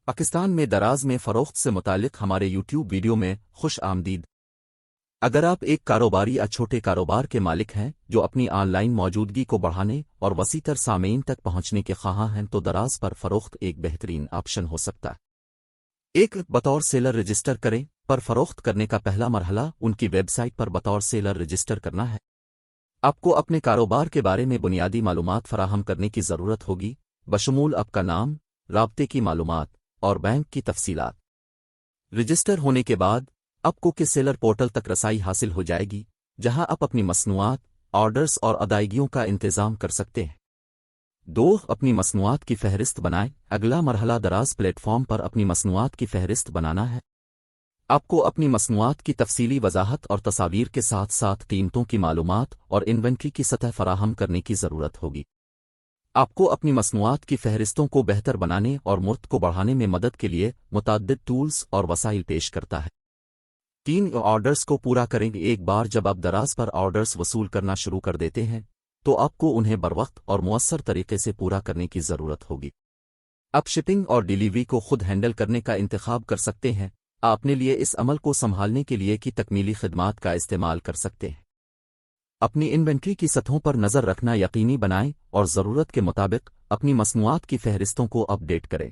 پاکستان میں دراز میں فروخت سے متعلق ہمارے یوٹیوب ویڈیو میں خوش آمدید۔ اگر آپ ایک کاروباری یا چھوٹے کاروبار کے مالک ہیں جو اپنی آن لائن موجودگی کو بڑھانے اور وسیع تر سامعین تک پہنچنے کے خواہاں ہیں تو دراز پر فروخت ایک بہترین آپشن ہو سکتا ہے۔ بطور سیلر رجسٹر کریں پر فروخت کرنے کا پہلا مرحلہ ان کی ویب سائٹ پر بطور سیلر رجسٹر کرنا ہے۔ آپ کو اپنے کاروبار کے بارے میں بنیادی معلومات فراہم کرنے کی ضرورت ہوگی، بشمول آپ کا نام، رابطے کی معلومات اور بینک کی تفصیلات۔ رجسٹر ہونے کے بعد آپ کو سیلر پورٹل تک رسائی حاصل ہو جائے گی، جہاں آپ اپنی مصنوعات، آرڈرز اور ادائیگیوں کا انتظام کر سکتے ہیں۔ اپنی مصنوعات کی فہرست بنائیں۔ اگلا مرحلہ دراز پلیٹ فارم پر اپنی مصنوعات کی فہرست بنانا ہے۔ آپ کو اپنی مصنوعات کی تفصیلی وضاحت اور تصاویر کے ساتھ ساتھ قیمتوں کی معلومات اور انوینٹری کی سطح فراہم کرنے کی ضرورت ہوگی۔ آپ کو اپنی مصنوعات کی فہرستوں کو بہتر بنانے اور مرت کو بڑھانے میں مدد کے لیے متعدد ٹولز اور وسائل پیش کرتا ہے۔ آرڈرز کو پورا کریں۔ ایک بار جب آپ دراز پر آرڈرز وصول کرنا شروع کر دیتے ہیں تو آپ کو انہیں بروقت اور مؤثر طریقے سے پورا کرنے کی ضرورت ہوگی۔ آپ شپنگ اور ڈیلیوری کو خود ہینڈل کرنے کا انتخاب کر سکتے ہیں۔ آپ اپنے لیے اس عمل کو سنبھالنے کے لیے کی تکمیلی خدمات کا استعمال کر سکتے ہیں۔ اپنی انوینٹری کی سطحوں پر نظر رکھنا یقینی بنائیں اور ضرورت کے مطابق اپنی مصنوعات کی فہرستوں کو اپ ڈیٹ کریں۔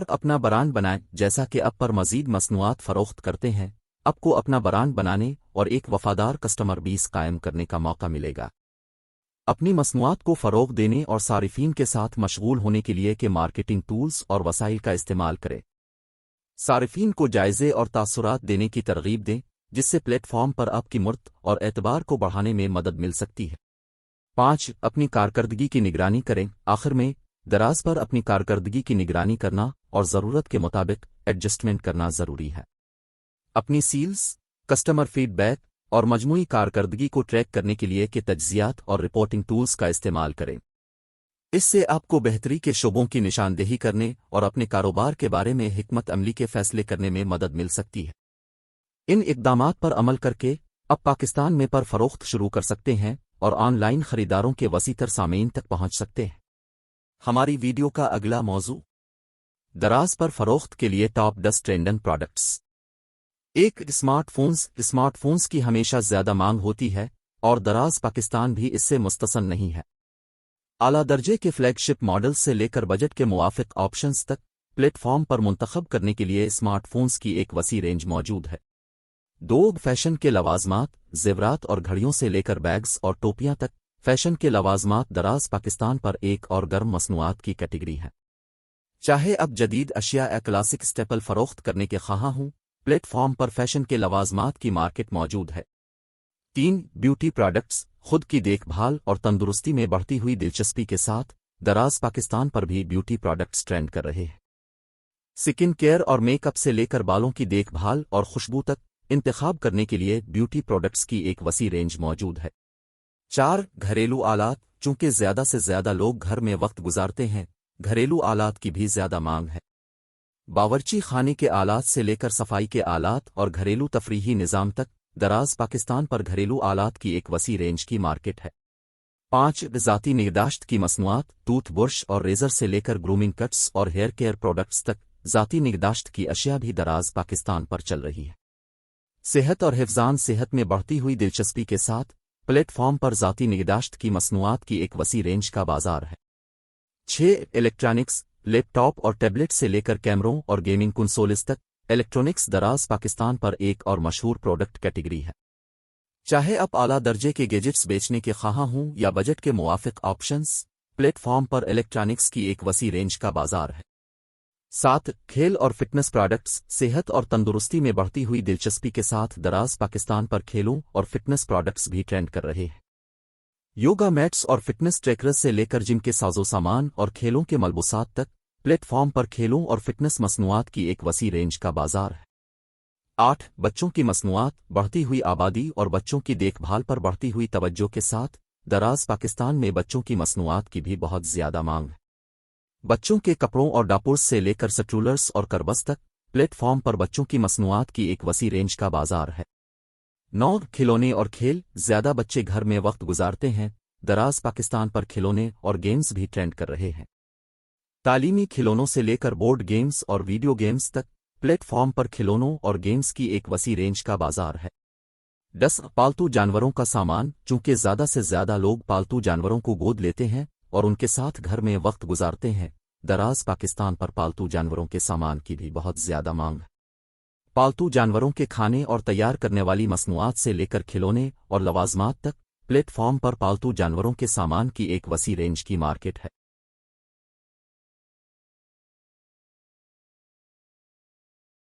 اپنا برانڈ بنائیں۔ جیسا کہ آپ پر مزید مصنوعات فروخت کرتے ہیں، آپ کو اپنا برانڈ بنانے اور ایک وفادار کسٹمر بیس قائم کرنے کا موقع ملے گا۔ اپنی مصنوعات کو فروغ دینے اور صارفین کے ساتھ مشغول ہونے کے لیے مارکیٹنگ ٹولز اور وسائل کا استعمال کریں۔ صارفین کو جائزے اور تاثرات دینے کی ترغیب دیں، جس سے پلیٹ فارم پر آپ کی مرت اور اعتبار کو بڑھانے میں مدد مل سکتی ہے۔ اپنی کارکردگی کی نگرانی کریں۔ آخر میں، دراز پر اپنی کارکردگی کی نگرانی کرنا اور ضرورت کے مطابق ایڈجسٹمنٹ کرنا ضروری ہے۔ اپنی سیلز، کسٹمر فیڈ بیک اور مجموعی کارکردگی کو ٹریک کرنے کے لیے تجزیات اور رپورٹنگ ٹولز کا استعمال کریں۔ اس سے آپ کو بہتری کے شعبوں کی نشاندہی کرنے اور اپنے کاروبار کے بارے میں حکمت عملی کے فیصلے کرنے میں مدد مل سکتی ہے۔ ان اقدامات پر عمل کر کے اب پاکستان میں پر فروخت شروع کر سکتے ہیں اور آن لائن خریداروں کے وسیع تر سامعین تک پہنچ سکتے ہیں۔ ہماری ویڈیو کا اگلا موضوع دراز پر فروخت کے لیے top 10 trending products. Smart phones کی ہمیشہ زیادہ مانگ ہوتی ہے اور دراز پاکستان بھی اس سے مستثن نہیں ہے۔ اعلیٰ درجے کے فلیگ شپ ماڈل سے لے کر بجٹ کے موافق آپشنز تک پلیٹ فارم پر منتخب کرنے کے لیے اسمارٹ فونز کی ایک وسیع رینج موجود ہے۔ فیشن کے لوازمات، زیورات اور گھڑیوں سے لے کر بیگز اور ٹوپیاں تک فیشن کے لوازمات دراز پاکستان پر ایک اور گرم مصنوعات کی کیٹیگری ہے۔ چاہے اب جدید اشیاء کلاسک سٹیپل فروخت کرنے کے خواہاں ہوں، پلیٹ فارم پر فیشن کے لوازمات کی مارکیٹ موجود ہے۔ Beauty products. خود کی دیکھ بھال اور تندرستی میں بڑھتی ہوئی دلچسپی کے ساتھ دراز پاکستان پر بھی بیوٹی پروڈکٹس ٹرینڈ کر رہے ہیں۔ سکن کیئر اور میک اپ سے لے کر بالوں کی دیکھ بھال اور خوشبو تک انتخاب کرنے کے لیے بیوٹی پروڈکٹس کی ایک وسیع رینج موجود ہے۔ گھریلو آلات۔ چونکہ زیادہ سے زیادہ لوگ گھر میں وقت گزارتے ہیں، گھریلو آلات کی بھی زیادہ مانگ ہے۔ باورچی خانے کے آلات سے لے کر صفائی کے آلات اور گھریلو تفریحی نظام تک دراز پاکستان پر گھریلو آلات کی ایک وسیع رینج کی مارکیٹ ہے۔ ذاتی نگہداشت کی مصنوعات۔ ٹوتھ برش اور ریزر سے لے کر گرومنگ کٹس اور ہیئر کیئر پروڈکٹس تک ذاتی نگہداشت کی اشیاء بھی دراز پاکستان پر چل رہی ہے۔ صحت اور حفظان۔ صحت میں بڑھتی ہوئی دلچسپی کے ساتھ پلیٹ فارم پر ذاتی نگہداشت کی مصنوعات کی ایک وسیع رینج کا بازار ہے۔ الیکٹرانکس۔ لیپ ٹاپ اور ٹیبلٹ سے لے کر کیمروں اور گیمنگ کنسولز تک الیکٹرانکس دراز پاکستان پر ایک اور مشہور پروڈکٹ کیٹیگری ہے۔ چاہے آپ اعلیٰ درجے کے گیجٹس بیچنے کے خواہاں ہوں یا بجٹ کے موافق آپشنز، پلیٹ فارم پر الیکٹرانکس کی ایک وسیع رینج کا بازار ہے۔ کھیل اور فٹنس پروڈکٹس۔ صحت اور تندرستی میں بڑھتی ہوئی دلچسپی کے ساتھ دراز پاکستان پر کھیلوں اور فٹنس پروڈکٹس بھی ٹرینڈ کر رہے ہیں۔ یوگا میٹس اور فٹنس ٹریکرز سے لے کر جم کے ساز و سامان اور کھیلوں کے ملبوسات تک پلیٹ فارم پر کھیلوں اور فٹنس مصنوعات کی ایک وسیع رینج کا بازار ہے۔ بچوں کی مصنوعات۔ بڑھتی ہوئی آبادی اور بچوں کی دیکھ بھال پر بڑھتی ہوئی توجہ کے ساتھ دراز پاکستان میں بچوں کی مصنوعات کی بھی بہت زیادہ مانگ ہے۔ بچوں کے کپڑوں اور ڈاپرز سے لے کر سٹرولرز اور کربس تک پلیٹ فارم پر بچوں کی مصنوعات کی ایک وسیع رینج کا بازار ہے۔ کھلونے اور کھیل۔ زیادہ بچے گھر میں وقت گزارتے ہیں، دراز پاکستان پر کھلونے اور گیمز بھی ٹرینڈ کر رہے ہیں۔ تعلیمی کھلونوں سے لے کر بورڈ گیمز اور ویڈیو گیمز تک پلیٹ فارم پر کھلونوں اور گیمز کی ایک وسیع رینج کا بازار ہے۔ 10 پالتو جانوروں کا سامان۔ چونکہ زیادہ سے زیادہ لوگ پالتو جانوروں کو گود لیتے ہیں اور ان کے ساتھ گھر میں وقت گزارتے ہیں، دراز پاکستان پر پالتو جانوروں کے سامان کی بھی بہت زیادہ مانگ ہے۔ پالتو جانوروں کے کھانے اور تیار کرنے والی مصنوعات سے لے کر کھلونے اور لوازمات تک پلیٹ فارم پر پالتو جانوروں کے سامان کی ایک وسیع رینج کی مارکیٹ ہے۔